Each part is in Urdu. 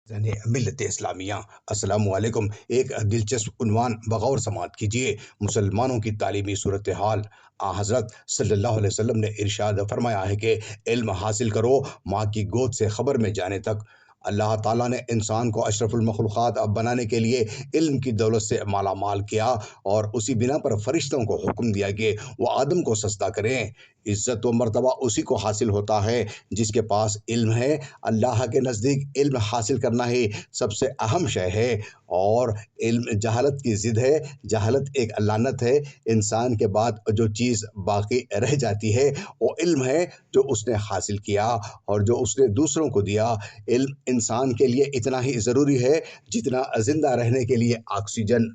ملت اسلامیہ السلام علیکم۔ ایک دلچسپ عنوان بغور سماعت کیجیے: مسلمانوں کی تعلیمی صورتحال۔ حضرت صلی اللہ علیہ وسلم نے ارشاد فرمایا ہے کہ علم حاصل کرو ماں کی گود سے خبر میں جانے تک۔ اللہ تعالیٰ نے انسان کو اشرف المخلوقات بنانے کے لیے علم کی دولت سے مالا مال کیا، اور اسی بنا پر فرشتوں کو حکم دیا کہ وہ آدم کو سجدہ کریں۔ عزت و مرتبہ اسی کو حاصل ہوتا ہے جس کے پاس علم ہے۔ اللہ کے نزدیک علم حاصل کرنا ہی سب سے اہم شے ہے، اور علم جہالت کی ضد ہے۔ جہالت ایک لعنت ہے۔ انسان کے بعد جو چیز باقی رہ جاتی ہے وہ علم ہے، جو اس نے حاصل کیا اور جو اس نے دوسروں کو دیا۔ علم انسان کے لیے اتنا ہی ضروری ہے جتنا زندہ رہنے کے لیے آکسیجن۔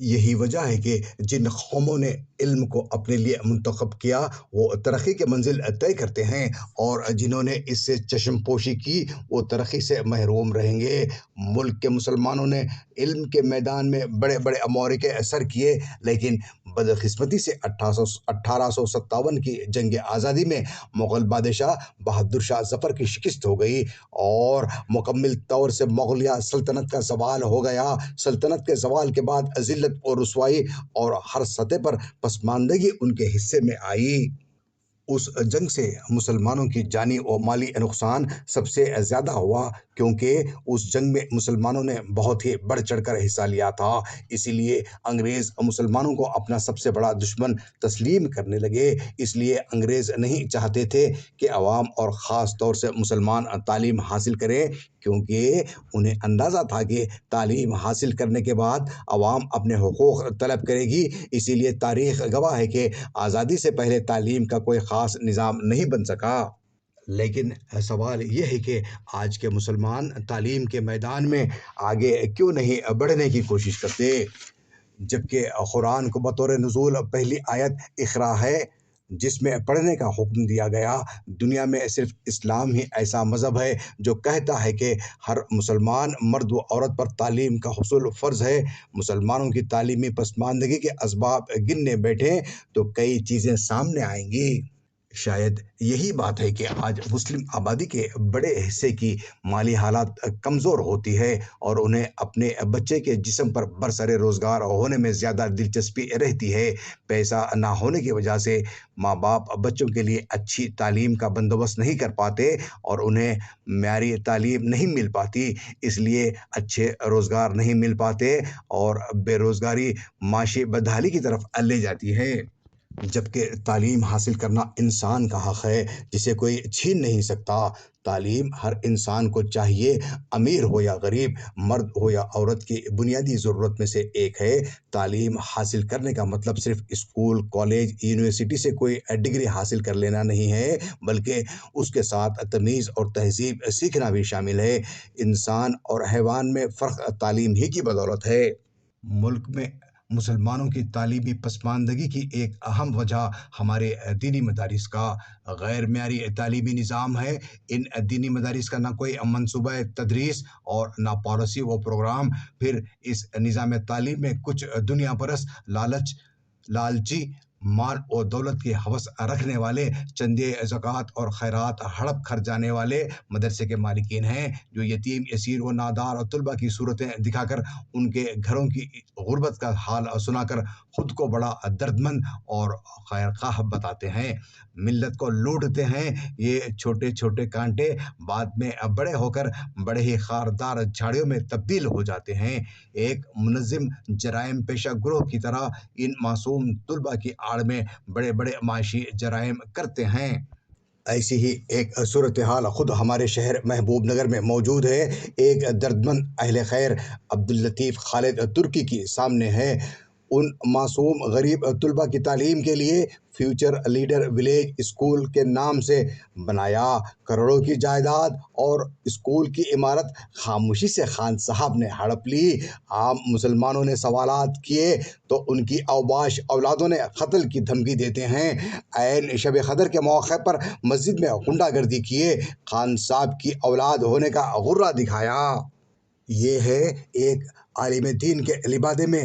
یہی وجہ ہے کہ جن قوموں نے علم کو اپنے لیے منتخب کیا وہ ترقی کے منزل طے کرتے ہیں، اور جنہوں نے اس سے چشم پوشی کی وہ ترقی سے محروم رہیں گے۔ ملک کے مسلمانوں نے علم کے میدان میں بڑے بڑے معرکے سر کیے، لیکن بدقسمتی سے 1857 کی جنگ آزادی میں مغل بادشاہ بہادر شاہ ظفر کی شکست ہو گئی، اور مکمل طور سے مغلیہ سلطنت کا زوال ہو گیا۔ سلطنت کے زوال کے بعد ذلت اور رسوائی اور ہر سطح پر پسماندگی ان کے حصے میں آئی۔ اس جنگ سے مسلمانوں کی جانی و مالی نقصان سب سے زیادہ ہوا، کیونکہ اس جنگ میں مسلمانوں نے بہت ہی بڑھ چڑھ کر حصہ لیا تھا۔ اسی لیے انگریز مسلمانوں کو اپنا سب سے بڑا دشمن تسلیم کرنے لگے۔ اس لیے انگریز نہیں چاہتے تھے کہ عوام اور خاص طور سے مسلمان تعلیم حاصل کریں، کیونکہ انہیں اندازہ تھا کہ تعلیم حاصل کرنے کے بعد عوام اپنے حقوق طلب کرے گی۔ اسی لیے تاریخ گواہ ہے کہ آزادی سے پہلے تعلیم کا کوئی خاص نظام نہیں بن سکا۔ لیکن سوال یہ ہے کہ آج کے مسلمان تعلیم کے میدان میں آگے کیوں نہیں بڑھنے کی کوشش کرتے، جبکہ قرآن کو بطور نزول پہلی آیت اقرا ہے جس میں پڑھنے کا حکم دیا گیا۔ دنیا میں صرف اسلام ہی ایسا مذہب ہے جو کہتا ہے کہ ہر مسلمان مرد و عورت پر تعلیم کا حصول فرض ہے۔ مسلمانوں کی تعلیمی پسماندگی کے اسباب گننے بیٹھیں تو کئی چیزیں سامنے آئیں گی۔ شاید یہی بات ہے کہ آج مسلم آبادی کے بڑے حصے کی مالی حالت کمزور ہوتی ہے، اور انہیں اپنے بچے کے جسم پر برسر روزگار ہونے میں زیادہ دلچسپی رہتی ہے۔ پیسہ نہ ہونے کی وجہ سے ماں باپ بچوں کے لیے اچھی تعلیم کا بندوبست نہیں کر پاتے، اور انہیں معیاری تعلیم نہیں مل پاتی۔ اس لیے اچھے روزگار نہیں مل پاتے، اور بے روزگاری معاشی بدحالی کی طرف لے جاتی ہے۔ جبکہ تعلیم حاصل کرنا انسان کا حق ہے جسے کوئی چھین نہیں سکتا۔ تعلیم ہر انسان کو چاہیے، امیر ہو یا غریب، مرد ہو یا عورت کی بنیادی ضرورت میں سے ایک ہے۔ تعلیم حاصل کرنے کا مطلب صرف اسکول، کالج، یونیورسٹی سے کوئی ڈگری حاصل کر لینا نہیں ہے، بلکہ اس کے ساتھ تمیز اور تہذیب سیکھنا بھی شامل ہے۔ انسان اور حیوان میں فرق تعلیم ہی کی بدولت ہے۔ ملک میں مسلمانوں کی تعلیمی پسماندگی کی ایک اہم وجہ ہمارے دینی مدارس کا غیر معیاری تعلیمی نظام ہے۔ ان دینی مدارس کا نہ کوئی منصوبہ تدریس اور نہ پالیسی و پروگرام۔ پھر اس نظام تعلیم میں کچھ دنیا پرست لالچی مال و دولت کی ہوس رکھنے والے چندے، زکوٰۃ اور خیرات ہڑپ کر جانے والے مدرسے کے مالکین ہیں، جو یتیم، اسیر و نادار طلباء کی صورتیں دکھا کر ان کے گھروں کی غربت کا حال سنا کر خود کو بڑا دردمند اور خیرخواہ بتاتے ہیں۔ ملت کو لوٹتے ہیں۔ یہ چھوٹے چھوٹے کانٹے بعد میں بڑے ہو کر بڑے ہی خاردار جھاڑیوں میں تبدیل ہو جاتے ہیں۔ ایک منظم جرائم پیشہ گروہ کی طرح ان معصوم طلباء کی آڑ میں بڑے بڑے معاشی جرائم کرتے ہیں۔ ایسی ہی ایک صورتحال خود ہمارے شہر محبوب نگر میں موجود ہے۔ ایک دردمند اہل خیر عبداللطیف خالد ترکی کی سامنے ہے۔ ان معصوم غریب طلباء کی تعلیم کے لیے فیوچر لیڈر ولیج اسکول کے نام سے بنایا کروڑوں کی جائیداد اور اسکول کی عمارت خاموشی سے خان صاحب نے ہڑپ لی۔ عام مسلمانوں نے سوالات کیے تو ان کی اوباش اولادوں نے قتل کی دھمکی دیتے ہیں۔ عین شب قدر کے موقع پر مسجد میں غنڈہ گردی کیے، خان صاحب کی اولاد ہونے کا غرہ دکھایا۔ یہ ہے ایک عالم دین کے لبادے میں